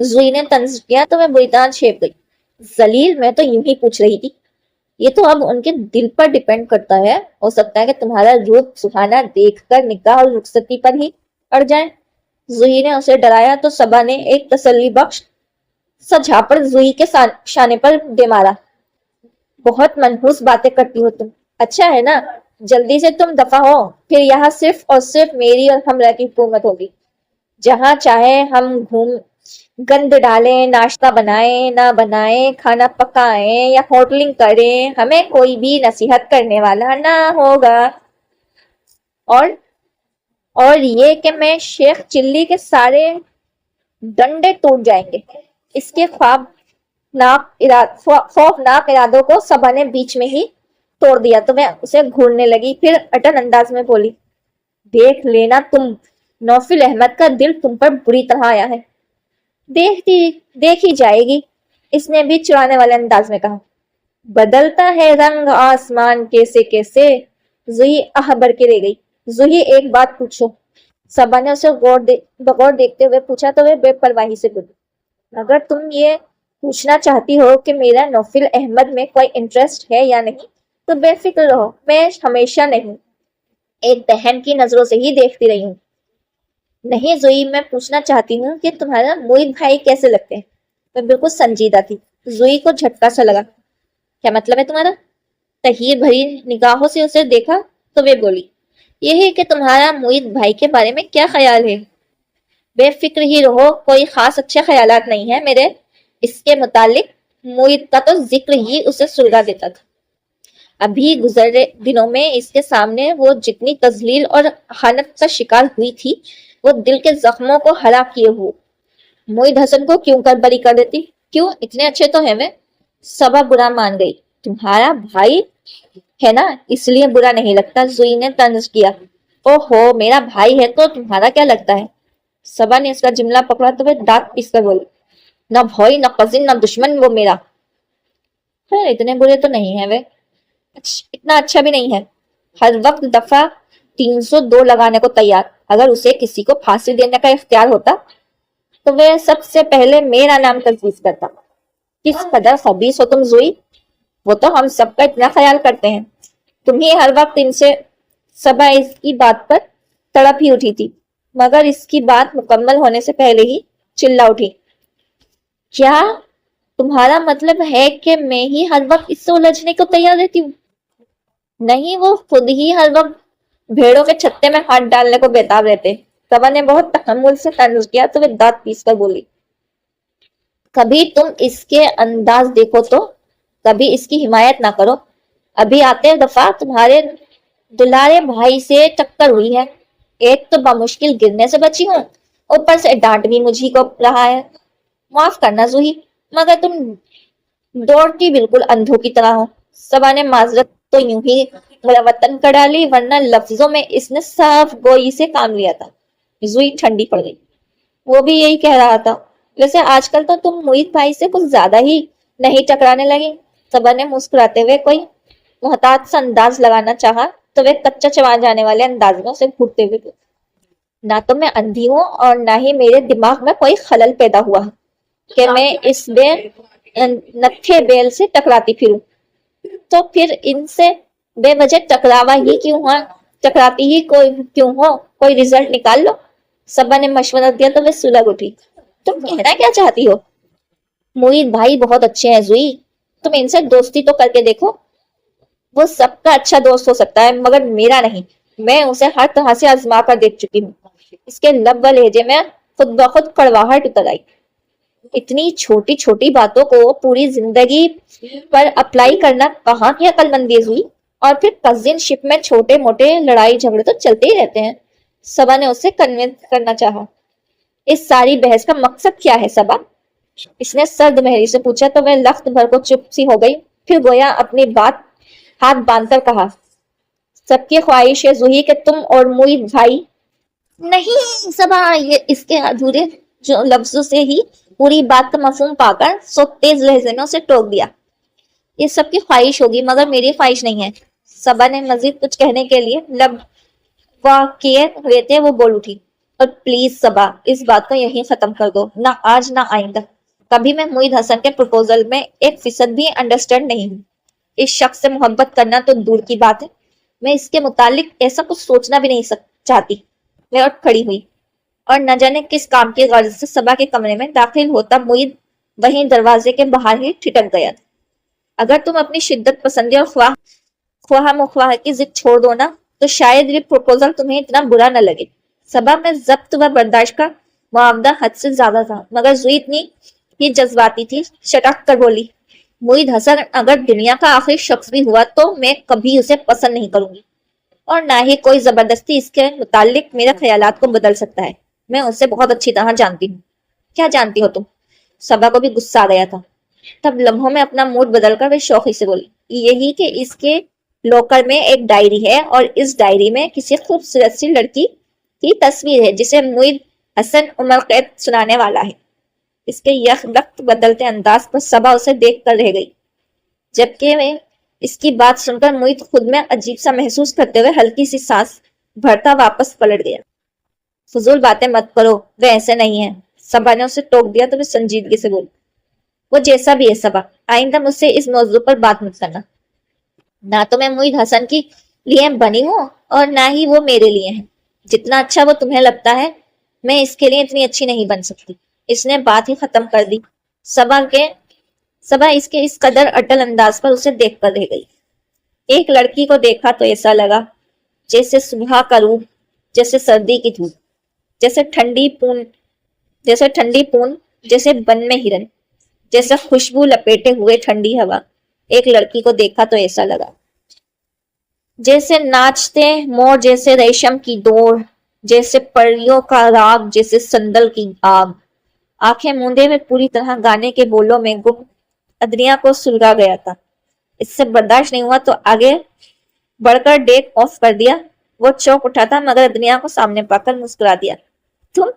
زوئی نے طنز کیا تو وہ بری طرح چھیپ گئی. ذلیل, میں تو یوں ہی پوچھ رہی تھی. یہ تو اب ان کے دل پر ڈیپینڈ کرتا ہے, ہو سکتا ہے کہ تمہارا روپ سہانا دیکھ کر نکاح اور رخصتی پر ہی اڑ جائے. زوئی نے اسے ڈرایا تو صبا نے ایک تسلی بخش سا جھاپڑ زوئی کے شانے پر دے مارا. بہت منحوس باتیں کرتی ہو تم. اچھا ہے نا, جلدی سے تم دفع ہو, پھر یہاں صرف اور صرف میری اور ہمراہ کی حکومت ہوگی. جہاں چاہے ہم گند ڈالیں, ناشتہ بنائیں نہ بنائیں, کھانا پکائیں یا ہوٹلنگ کریں, ہمیں کوئی بھی نصیحت کرنے والا نہ ہوگا. اور یہ کہ میں شیخ چلی کے سارے ڈنڈے ٹوٹ جائیں گے. اس کے خوفناک ارادوں کو صبا نے بیچ میں ہی توڑ دیا تو میں اسے گھورنے لگی. پھر اٹل انداز میں بولی, دیکھ لینا تم, نوفل احمد کا دل تم پر بری طرح آیا ہے. دیکھی جائے گی, اس نے بھی چرانے والے انداز میں کہا. بدلتا ہے رنگ آسمان کیسے کیسے. زوہی بھر کے رہ گئی. زوہی, ایک بات پوچھو. صبا نے اسے بغور دیکھتے ہوئے پوچھا تو وہ بے پرواہی سے بولی, اگر تم یہ پوچھنا چاہتی ہو کہ میرا نوفل احمد میں کوئی انٹرسٹ ہے یا نہیں تو بے فکر رہو, میں ہمیشہ نہیں ایک بہن کی نظروں سے ہی دیکھتی رہی ہوں. نہیں زوئی, میں پوچھنا چاہتی ہوں کہ تمہارا موید بھائی کیسے لگتے ہیں. میں بالکل سنجیدہ تھی. زوئی کو جھٹکا سا لگا. کیا مطلب ہے تمہارا؟ تحیر بھری نگاہوں سے اسے دیکھا تو وہ بولی, یہ ہے کہ تمہارا موید بھائی کے بارے میں کیا خیال ہے. بے فکر ہی رہو, کوئی خاص اچھے خیالات نہیں ہیں میرے اس کے متعلق. موید کا تو ذکر ہی اسے سلگا دیتا تھا. ابھی گزرے دنوں میں اس کے سامنے وہ جتنی تذلیل اور اہانت کا شکار ہوئی تھی وہ دل کے زخموں کو ہرا کیے ہو. موید حسن کو کیوں کر بری کر دیتی؟ کیوں, اتنے اچھے تو ہیں وہ. صبا برا مان گئی. تمہارا بھائی ہے نا, اس لیے برا نہیں لگتا. زوئی نے طنز کیا. اوہو, میرا بھائی ہے تو تمہارا کیا لگتا ہے. صبا نے اس کا جملہ پکڑا تو وہ دانت پیس کر بولی, نہ بھائی نہ کزن نہ دشمن وہ میرا. اتنے برے تو نہیں ہے وہ, اتنا اچھا بھی نہیں ہے. ہر وقت دفعہ 302 لگانے کو تیار. اگر اسے کسی کو پھانسی دینے کا اختیار ہوتا تو وہ سب سے پہلے میرا نام تجویز کرتا. کس قدر خبیث ہو تم زوئی. وہ تو ہم سب کا اتنا خیال کرتے ہیں, تم ہی ہر وقت ان سے. صبا اس کی بات پر تڑپ ہی اٹھی تھی مگر اس کی بات مکمل ہونے سے پہلے ہی چلا اٹھی. کیا تمہارا مطلب ہے کہ میں ہی ہر وقت اس سے الجھنے کو تیار رہتی ہوں؟ نہیں, وہ خود ہی ہر وقت بھیڑوں کے چھتے میں ہاتھ ڈالنے کو بےتاب رہتے. صبا نے بہت تحمل سے طنز کیا تو وہ دانت پیس کر بولی, کبھی تم اس کے انداز دیکھو تو کبھی اس کی حمایت نہ کرو. ابھی آتے دفعہ تمہارے دلارے بھائی سے ٹکر ہوئی ہے, ایک تو بمشکل گرنے سے بچی ہوں, اوپر سے ڈانٹ بھی مجھے کو رہا ہے. معاف کرنا زوہی, مگر تم دوڑتی بالکل اندھوں کی طرح ہو. صبا نے معذرت تو یوں ہی وطن کر ڈالی, ورنہ لفظوں میں اس نے صاف گوئی سے کام لیا تھا. زوئی ٹھنڈی پڑ گئی. وہ بھی یہی کہہ رہا تھا. ویسے آج کل تو تم موید بھائی سے کچھ زیادہ ہی نہیں ٹکرانے لگی. صبا نے مسکراتے ہوئے کوئی محتاط سا انداز لگانا چاہا تو وہ کچا چبا جانے والے انداز میں اسے گھٹتے ہوئے, نہ تو میں اندھی ہوں اور نہ ہی میرے دماغ میں کوئی خلل پیدا ہوا کہ میں اس نتھے بیل سے ٹکراتی پھروں. تو پھر ان سے بے وجہ ٹکراوا ہی کیوں ہوا, ٹکراتی ہی کیوں ہو, کوئی رزلٹ نکال لو. صبا نے مشورہ دیا تو وہ سلگ اٹھی. تم کہنا کیا چاہتی ہو؟ موید بھائی بہت اچھے ہیں زوئی, تم ان سے دوستی تو کر کے دیکھو. وہ سب کا اچھا دوست ہو سکتا ہے مگر میرا نہیں. میں اسے ہر طرح سے آزما کر دیکھ چکی ہوں. اس کے لب و لہجے میں خود بخود کڑواہٹ اتر آئی. اتنی چھوٹی چھوٹی باتوں کو پوری زندگی پر اپلائی کرنا کہاں کی عقل مندی ہوئی. اور پھر کزن شپ میں چھوٹے موٹے لڑائی جھگڑے تو چلتے ہی رہتے ہیں. صبا نے اسے کنونس کرنا چاہا. اس ساری بحث کا مقصد کیا ہے صبا؟ اس نے سرد مہری سے پوچھا تو وہ لخت بھر کو چپ سی ہو گئی. پھر گویا اپنی بات ہاتھ باندھ کر کہا, سب کی خواہش ہے زوہی کہ تم اور موید بھائی. نہیں صبا, یہ اس کے ادھورے جو لفظوں سے ہی پوری بات کا مفہوم پا کر سو تیز لہجے میں اسے ٹوک دیا. یہ سب کی خواہش ہوگی مگر میری خواہش نہیں ہے. صبا نے مزید کچھ کہنے کے لیے لب واقع ہوئے تھے وہ بول اٹھی, اور پلیز صبا اس بات کو یہیں ختم کر دو، نہ آج نہ آئندہ کبھی میں معید حسن کے پروپوزل میں 1% بھی انڈرسٹینڈ نہیں ہوں۔ اس شخص سے محبت کرنا تو دور کی بات ہے، میں اس کے متعلق ایسا کچھ سوچنا بھی نہیں چاہتی۔ میں اٹھ کھڑی ہوئی اور نہ جانے کس کام کی غرض سے صبا کے کمرے میں داخل ہوتا معید وہیں دروازے کے باہر ہی ٹھٹک گیا تھا۔ اگر تم اپنی شدت پسندی اور خواہ مخواہ کی ضد چھوڑ دو نا تو شاید یہ پروپوزل تمہیں اتنا برا نہ لگے۔ صبا میں ضبط و برداشت کا معاوضہ حد سے زیادہ تھا، مگر زوئی اتنی ہی جذباتی تھی، شٹک کر بولی، معید حسن اگر دنیا کا آخری شخص بھی ہوا تو میں کبھی اسے پسند نہیں کروں گی، اور نہ ہی کوئی زبردستی اس کے متعلق میرے خیالات کو بدل سکتا ہے۔ میں اسے بہت اچھی طرح جانتی ہوں۔ کیا جانتی ہو تم؟ صبا کو بھی غصہ آ گیا تھا، تب لمحوں میں اپنا موڈ بدل کر وہ شوخی سے بولی، یہی کہ اس کے لوکر میں ایک ڈائری ہے اور اس ڈائری میں کسی خوبصورت سی لڑکی کی تصویر ہے جسے معید حسن عمر قید سنانے والا ہے۔ اس کے یک وقت بدلتے انداز پر صبا اسے دیکھ کر رہ گئی، جبکہ میں اس کی بات سن کر معید خود میں عجیب سا محسوس کرتے ہوئے ہلکی سی سانس بھرتا واپس پلٹ گیا۔ فضول باتیں مت کرو، وہ ایسے نہیں ہے، صبا نے اسے ٹوک دیا تو وہ سنجیدگی سے بولی، وہ جیسا بھی ہے صبا، آئندہ مجھ سے اس موضوع پر بات مت کرنا۔ نہ تو میں معید حسن کی لیے بنی ہوں اور نہ ہی وہ میرے لیے ہیں۔ جتنا اچھا وہ تمہیں لگتا ہے میں اس کے لیے اتنی اچھی نہیں بن سکتی۔ اس نے بات ہی ختم کر دی۔ صبا اس کے اس قدر اٹل انداز پر اسے دیکھ کر رہ گئی۔ ایک لڑکی کو دیکھا تو ایسا لگا جیسے صبح کا روح، جیسے سردی کی دھوپ، جیسے ٹھنڈی پون، جیسے بن میں ہرن، جیسے خوشبو لپیٹے ہوئے ٹھنڈی ہوا۔ ایک لڑکی کو دیکھا تو ایسا لگا جیسے ناچتے مور، جیسے ریشم کی ڈور، جیسے پریوں کا راگ، جیسے سندل کی آگ۔ آنکھیں موندے میں پوری طرح گانے کے بولوں میں گم ادنیا کو سلگا گیا تھا۔ اس سے برداشت نہیں ہوا تو آگے بڑھ کر ڈیک آف کر دیا۔ وہ چونک اٹھا تھا مگر ادنیا کو سامنے پا کر مسکرا دیا۔ تم؟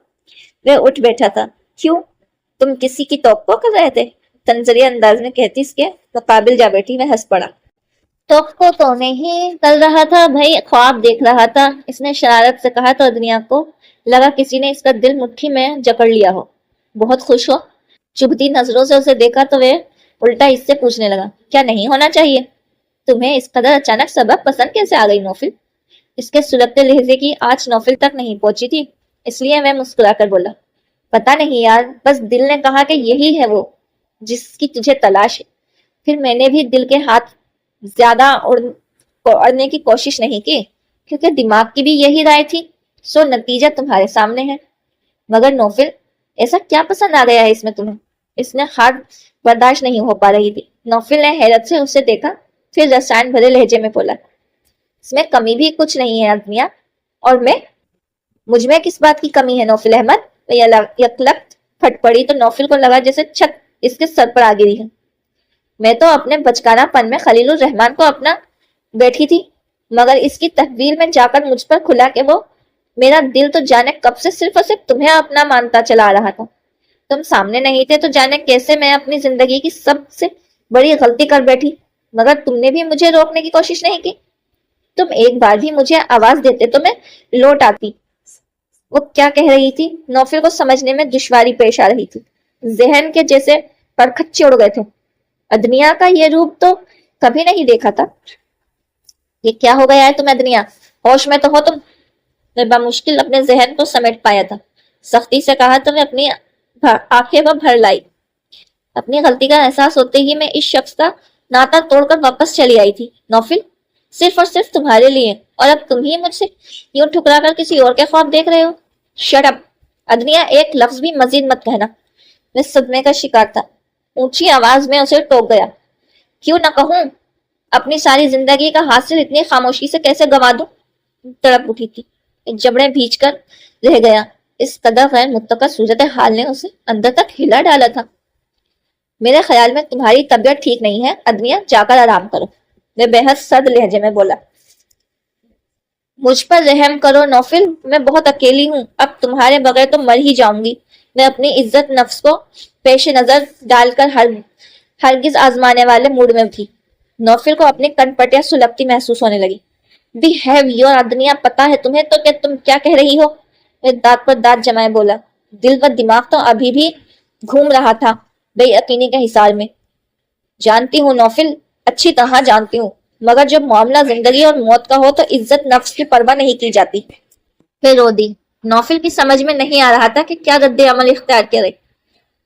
وہ اٹھ بیٹھا تھا۔ کیوں؟ تم کسی کی توقع کر رہے تھے؟ تنزری انداز میں کہتی اس کے مقابل جا بیٹھی۔ وہ ہنس پڑا۔ توقع تو نہیں کر رہا تھا بھائی، خواب دیکھ رہا تھا، اس نے شرارت سے کہا تو ادنیا کو لگا کسی نے اس کا دل مٹھی میں جکڑ لیا ہو۔ بہت خوش ہو؟ چبھتی نظروں سے اسے دیکھا تو وہ الٹا اس سے پوچھنے لگا، کیا نہیں ہونا چاہیے؟ تمہیں اس قدر اچانک سبق پسند کیسے آ گئی نوفل؟ اس کے سلگتے لہجے کی آج نوفل تک نہیں پہنچی تھی، اس لیے میں مسکرا کر بولا، پتا نہیں یار، بس دل نے کہا کہ یہی ہے وہ جس کی تجھے تلاش ہے۔ پھر میں نے بھی دل کے ہاتھ زیادہ اڑنے کی کوشش نہیں کی، کیونکہ دماغ کی بھی یہی رائے تھی، سو نتیجہ تمہارے سامنے ہے۔ مگر نوفل، ایسا کیا پسند آ گیا ہے اس میں تمہیں؟ اس نے ہار برداشت نہیں ہو پا رہی تھی۔ نوفل نے حیرت سے اسے دیکھا، پھر رسائن بھرے لہجے میں بولا، اس میں کمی بھی کچھ نہیں ہے ادنیا، اور مجھ میں کس بات کی کمی ہے نوفل احمد؟ یکلخت پھٹ پڑی تو نوفل کو لگا جیسے چھت اس کے سر پر آ گری ہے۔ میں تو اپنے بچکانہ پن میں خلیل الرحمن کو اپنا بیٹھی تھی، مگر اس کی تحویل میں جا کر مجھ پر کھلا کہ وہ میرا دل تو جانے کب سے صرف اور صرف تمہیں اپنا مانتا چلا رہا تھا۔ تم سامنے نہیں تھے تو جانے کیسے میں اپنی زندگی کی سب سے بڑی غلطی کر بیٹھی، مگر تم نے بھی مجھے روکنے کی کوشش نہیں کی۔ تم ایک بار بھی مجھے آواز دیتے تو میں لوٹ آتی۔ وہ کیا کہہ رہی تھی نوفل کو سمجھنے میں دشواری پیش آ رہی تھی، ذہن کے جیسے پرکھچے اڑ گئے تھے۔ ادنیا کا یہ روپ تو کبھی نہیں دیکھا تھا۔ یہ کیا ہو گیا ہے تم ادنیا؟ ہوش میں تو ہو تم؟ میں بمشکل اپنے ذہن کو سمیٹ پایا تھا، سختی سے کہا تو میں اپنی آنکھیں وہ بھر لائی۔ اپنی غلطی کا احساس ہوتے ہی میں اس شخص کا ناتا توڑ کر واپس چلی آئی تھی نوفل، صرف اور صرف تمہارے لیے، اور اب تم ہی مجھ سے یوں ٹھکرا کر کسی اور کے خواب دیکھ رہے ہو۔ شٹ اپ ادنیا، ایک لفظ بھی مزید مت کہنا۔ میں صدمے کا شکار تھا، اونچی آواز میں اسے ٹوک گیا۔ کیوں نہ کہوں؟ اپنی ساری زندگی کا حاصل اتنی خاموشی سے کیسے گنوا دوں؟ تڑپ اٹھی تھی، جبڑے بھیج کر رہ گیا۔ اس قدر غیر متوقع صورتحال نے اسے اندر تک ہلا ڈالا تھا۔ میرے خیال میں تمہاری طبیعت ٹھیک نہیں ہے ادنیا، جا کر آرام کرو، میں بے حد سرد لہجے میں بولا۔ مجھ پر رحم کرو نوفل، میں بہت اکیلی ہوں، اب تمہارے بغیر تو مر ہی جاؤں گی۔ میں اپنی عزت نفس کو پیش نظر ڈال کر ہرگز آزمانے والے موڈ میں تھی۔ نوفل کو اپنی کن پٹیاں سلگتی محسوس ہونے لگی۔ بی ہیو یور ادنیا، پتا ہے تمہیں تو کہ تم کیا کہہ رہی ہو؟ پھر دانت پر دانت جمائے بولا، دل و دماغ تو ابھی بھی گھوم رہا تھا بے یقینی کے حصار میں۔ جانتی ہوں نوفل، اچھی طرح جانتی ہوں، مگر جب معاملہ زندگی اور موت کا ہو تو عزت نفس کی پرواہ نہیں کی جاتی۔ پھر رو دی۔ نوفل کی سمجھ میں نہیں آ رہا تھا کہ کیا رد عمل اختیار کرے۔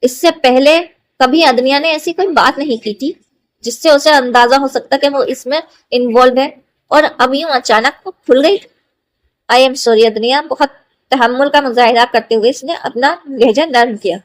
اس سے پہلے کبھی ادنیا نے ایسی کوئی بات نہیں کی تھی جس سے اسے اندازہ ہو سکتا کہ وہ اس میں انوالو ہے، اور اب یوں اچانک وہ کھل گئی۔ آئی ایم سوری ادنیا، بہت تحمل کا مظاہرہ کرتے ہوئے اس نے اپنا لہجہ نرم کیا۔